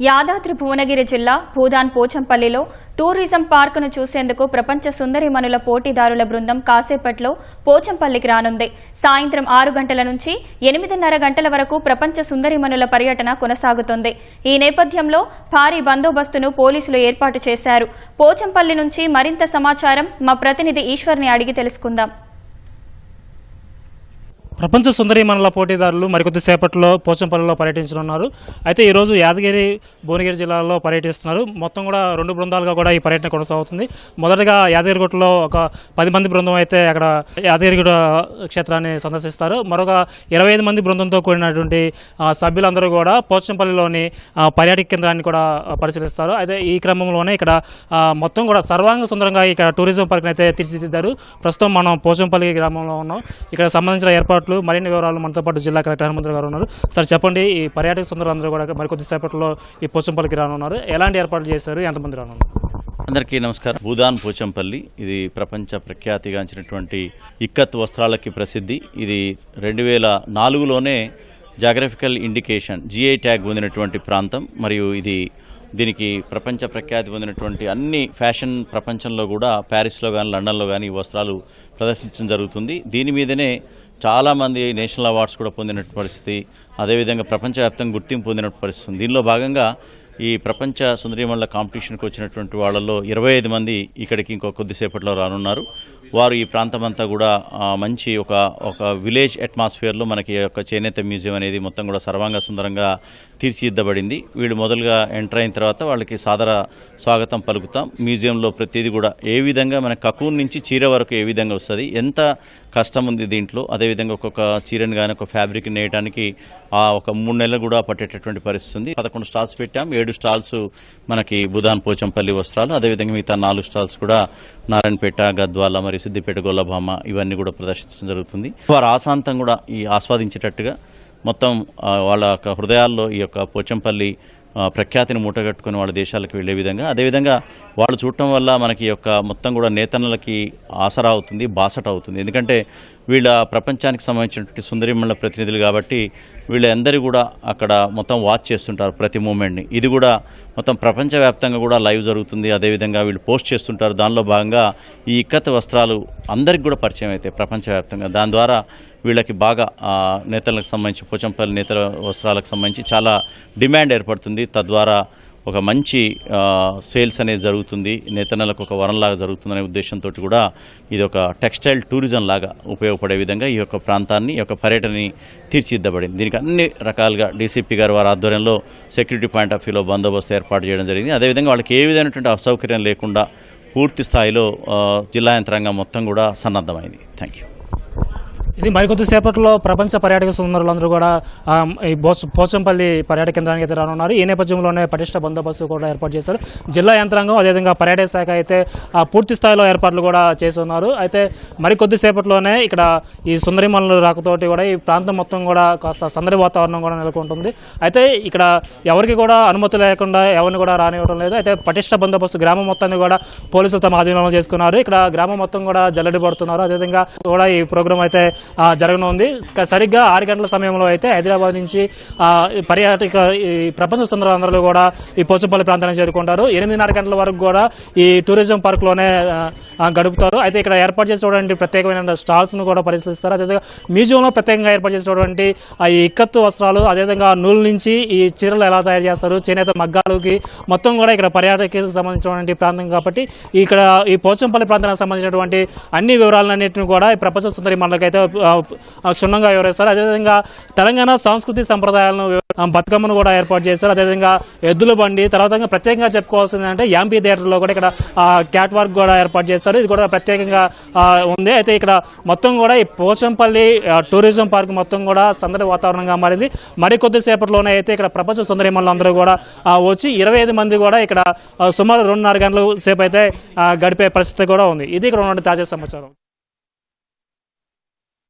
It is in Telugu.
యాదాద్రి భువనగిరి జిల్లా భూదాన్ పోచంపల్లిలో టూరిజం పార్కును చూసేందుకు ప్రపంచ సుందరిమణుల పోటీదారుల బృందం కాసేపట్లో పోచంపల్లికి రానుంది. సాయంత్రం 6 గంటల నుంచి 8:30 గంటల వరకు ప్రపంచ సుందరిమణుల పర్యటన కొనసాగుతుంది. ఈ నేపథ్యంలో భారీ బందోబస్తును పోలీసులు ఏర్పాటు చేశారు. పోచంపల్లి నుంచి మరింత సమాచారం మా ప్రతినిధి ఈశ్వర్ని అడిగి తెలుసుకుందాం. ప్రపంచ సుందరిమణుల పోటీదారులు మరికొద్దిసేపట్లో పోచంపల్లిలో పర్యటించనున్నారు. అయితే ఈరోజు యాదగిరి భువనగిరి జిల్లాలో పర్యటిస్తున్నారు. మొత్తం కూడా 2 బృందాలుగా కూడా ఈ పర్యటన కొనసాగుతుంది. మొదటగా యాదగిరిగుట్టలో ఒక 10 మంది బృందం అయితే అక్కడ యాదగిరిగుట్ట క్షేత్రాన్ని సందర్శిస్తారు. మరొక 25 మంది బృందంతో కూడినటువంటి సభ్యులందరూ కూడా పోచంపల్లిలోని పర్యాటక కేంద్రాన్ని కూడా పరిశీలిస్తారు. అయితే ఈ క్రమంలోనే ఇక్కడ మొత్తం కూడా సర్వాంగ సుందరంగా ఇక్కడ టూరిజం పార్క్ని అయితే తీర్చిదిద్దారు. ప్రస్తుతం మనం పోచంపల్లి గ్రామంలో ఉన్నాం. ఇక్కడ సంబంధించిన ఏర్పాట్లు మరిన్ని వివరాలు మనతో పాటు జిల్లా కలెక్టర్ హనుమంతరావు గారు ఉన్నారు. సార్ చెప్పండి, ఈ పర్యాటక సుందరులందరూ కూడా మరికొద్దిసేపట్లో ఈ పోచంపల్లికి రానున్నారు. ఎలాంటి ఏర్పాట్లు చేశారు, ఎంతమంది రానున్నారు? అందరికీ నమస్కారం. భూదాన్ పోచంపల్లి ఇది ప్రపంచ ప్రఖ్యాతిగాంచినటువంటి ఇక్కత్ వస్త్రాలకి ప్రసిద్ధి. ఇది 2004లోనే జాగ్రఫికల్ ఇండికేషన్ GI ట్యాగ్ పొందినటువంటి ప్రాంతం. మరియు దీనికి ప్రపంచ ప్రఖ్యాతి పొందినటువంటి అన్ని ఫ్యాషన్ ప్రపంచంలో కూడా ప్యారిస్లో కానీ లండన్లో కానీ ఈ వస్త్రాలు ప్రదర్శించడం జరుగుతుంది. దీని మీదనే చాలామంది నేషనల్ అవార్డ్స్ కూడా పొందిన పరిస్థితి, అదేవిధంగా ప్రపంచవ్యాప్తంగా గుర్తింపు పొందిన పరిస్థితి. దీనిలో భాగంగా ఈ ప్రపంచ సుందరిమణుల కాంపిటీషన్కి వచ్చినటువంటి వాళ్ళలో 25 మంది ఇక్కడికి ఇంకో కొద్దిసేపట్లో రానున్నారు. వారు ఈ ప్రాంతం అంతా కూడా మంచి ఒక విలేజ్ అట్మాస్ఫియర్లో మనకి ఒక చేనేత మ్యూజియం అనేది మొత్తం కూడా సర్వాంగ సుందరంగా తీర్చిదిద్దబడింది. వీళ్ళు మొదలుగా ఎంటర్ అయిన తర్వాత వాళ్ళకి సాదర స్వాగతం పలుకుతాం. మ్యూజియంలో ప్రతిదీ కూడా ఏ విధంగా మన కకూన్ నుంచి చీర వరకు ఏ విధంగా వస్తుంది, ఎంత కష్టం ఉంది దీంట్లో, అదేవిధంగా ఒక్కొక్క చీరను కానీ ఒక ఫ్యాబ్రిక్ నేయడానికి ఒక 3 నెలలు కూడా పట్టేటటువంటి పరిస్థితి ఉంది. 11 స్టాల్స్ పెట్టాం. 7 స్టాల్స్ మనకి భూదాన్ పోచంపల్లి వస్త్రాలు, అదేవిధంగా మిగతా 4 స్టాల్స్ కూడా నారాయణపేట, గద్వాల మరియు సిద్దిపేట, గొల్లభామ ఇవన్నీ కూడా ప్రదర్శించడం జరుగుతుంది. వారు ఆశాంతం కూడా ఆస్వాదించేటట్టుగా మొత్తం వాళ్ళ హృదయాల్లో ఈ యొక్క పోచంపల్లి ప్రఖ్యాతిని మూటగట్టుకుని వాళ్ళ దేశాలకు వెళ్లే విధంగా, అదేవిధంగా వాళ్ళు చూడటం వల్ల మనకి యొక్క మొత్తం కూడా నేతన్నలకి ఆసరా అవుతుంది, బాసట అవుతుంది. ఎందుకంటే వీళ్ళ ప్రపంచానికి సంబంధించినటువంటి సుందరిమణుల ప్రతినిధులు కాబట్టి వీళ్ళందరూ కూడా అక్కడ మొత్తం వాచ్ చేస్తుంటారు ప్రతి మూమెంట్ని. ఇది కూడా మొత్తం ప్రపంచవ్యాప్తంగా కూడా లైవ్ జరుగుతుంది. అదేవిధంగా వీళ్ళు పోస్ట్ చేస్తుంటారు. దానిలో భాగంగా ఈ ఇక్కత్ వస్త్రాలు అందరికి కూడా పరిచయం అవుతాయి ప్రపంచవ్యాప్తంగా. దాని ద్వారా వీళ్ళకి బాగా నేతలకు సంబంధించి పోచంపల్లి నేతల వస్త్రాలకు సంబంధించి చాలా డిమాండ్ ఏర్పడుతుంది. తద్వారా ఒక మంచి సేల్స్ అనేది జరుగుతుంది. నేతన్నలకు ఒక వరంలాగా జరుగుతుందనే ఉద్దేశంతో కూడా ఇది ఒక టెక్స్టైల్ టూరిజం లాగా ఉపయోగపడే విధంగా ఈ యొక్క ప్రాంతాన్ని, ఈ యొక్క పర్యటనని తీర్చిదిద్దబడింది. దీనికి అన్ని రకాలుగా డీసీపీ గారు వారి ఆధ్వర్యంలో సెక్యూరిటీ పాయింట్ ఆఫ్ వ్యూలో బందోబస్తు ఏర్పాటు చేయడం జరిగింది. అదేవిధంగా వాళ్ళకి ఏ విధమైనటువంటి అసౌకర్యం లేకుండా పూర్తి స్థాయిలో జిల్లా యంత్రాంగం మొత్తం కూడా సన్నద్ధమైంది. Thank you. ఇది మరికొద్దిసేపట్లో ప్రపంచ పర్యాటక సుందరులందరూ కూడా ఈ పోచంపల్లి పర్యాటక కేంద్రానికి అయితే రానున్నారు. ఈ నేపథ్యంలోనే పటిష్ట బందోబస్తు కూడా ఏర్పాటు చేశారు జిల్లా యంత్రాంగం. అదేవిధంగా పర్యాటక శాఖ అయితే పూర్తి స్థాయిలో ఏర్పాట్లు కూడా చేస్తున్నారు. అయితే మరికొద్దిసేపట్లోనే ఇక్కడ ఈ సుందరిమణుల రాకతోటి కూడా ఈ ప్రాంతం మొత్తం కూడా కాస్త సందడి వాతావరణం కూడా నెలకొంటుంది. అయితే ఇక్కడ ఎవరికి కూడా అనుమతి లేకుండా ఎవరిని కూడా రానివ్వడం లేదు. అయితే పటిష్ట బందోబస్తు గ్రామం మొత్తాన్ని కూడా పోలీసులు తమ ఆధీనంలో చేసుకున్నారు. ఇక్కడ గ్రామం మొత్తం కూడా జల్లెడి పడుతున్నారు. అదేవిధంగా కూడా ఈ ప్రోగ్రాం అయితే జరగనుంది. సరిగ్గా 6 గంటల సమయంలో అయితే హైదరాబాద్ నుంచి పర్యాటక ప్రపంచ సుందరులందరూ కూడా ఈ పోచంపల్లి ప్రాంతానికి చేరుకుంటారు. 8:30 గంటల వరకు కూడా ఈ టూరిజం పార్క్లోనే గడుపుతారు. అయితే ఇక్కడ ఏర్పాటు చేసినటువంటి ప్రత్యేకమైన స్టాల్స్ ను కూడా పరిశీలిస్తారు. అదేవిధంగా మ్యూజియంలో ప్రత్యేకంగా ఏర్పాటు చేసినటువంటి ఈ ఇక్కత్తు వస్త్రాలు, అదేవిధంగా నూలు నుంచి ఈ చీరలు ఎలా తయారు చేస్తారు, చేనేత మగ్గాలకి మొత్తం కూడా ఇక్కడ పర్యాటకకి సంబంధించినటువంటి ప్రాంతం కాబట్టి ఇక్కడ ఈ పోచంపల్లి ప్రాంతానికి సంబంధించినటువంటి అన్ని వివరాలన్నింటినీ కూడా ఈ ప్రపంచ సుందరిమణులకు అయితే క్షుణ్ణంగా వివరిస్తారు. అదేవిధంగా తెలంగాణ సంస్కృతి సంప్రదాయాలను బతుకమ్మను కూడా ఏర్పాటు చేస్తారు. అదేవిధంగా ఎద్దుల బండి, తర్వాత ప్రత్యేకంగా చెప్పుకోవాల్సింది అంటే యాంపీ థియేటర్లో కూడా ఇక్కడ క్యాట్ వాక్ కూడా ఏర్పాటు చేస్తారు. ఇది కూడా ప్రత్యేకంగా ఉంది. అయితే ఇక్కడ మొత్తం కూడా ఈ పోచంపల్లి టూరిజం పార్క్ మొత్తం కూడా సందడి వాతావరణంగా మారింది. మరికొద్దిసేపట్లోనే అయితే ఇక్కడ ప్రపంచ సుందరిమణులు అందరూ కూడా వచ్చి 25 మంది కూడా ఇక్కడ సుమారు 2:30 గంటల సేపు అయితే గడిపే పరిస్థితి కూడా ఉంది. ఇది ఇక్కడ ఉన్నటువంటి తాజా సమాచారం.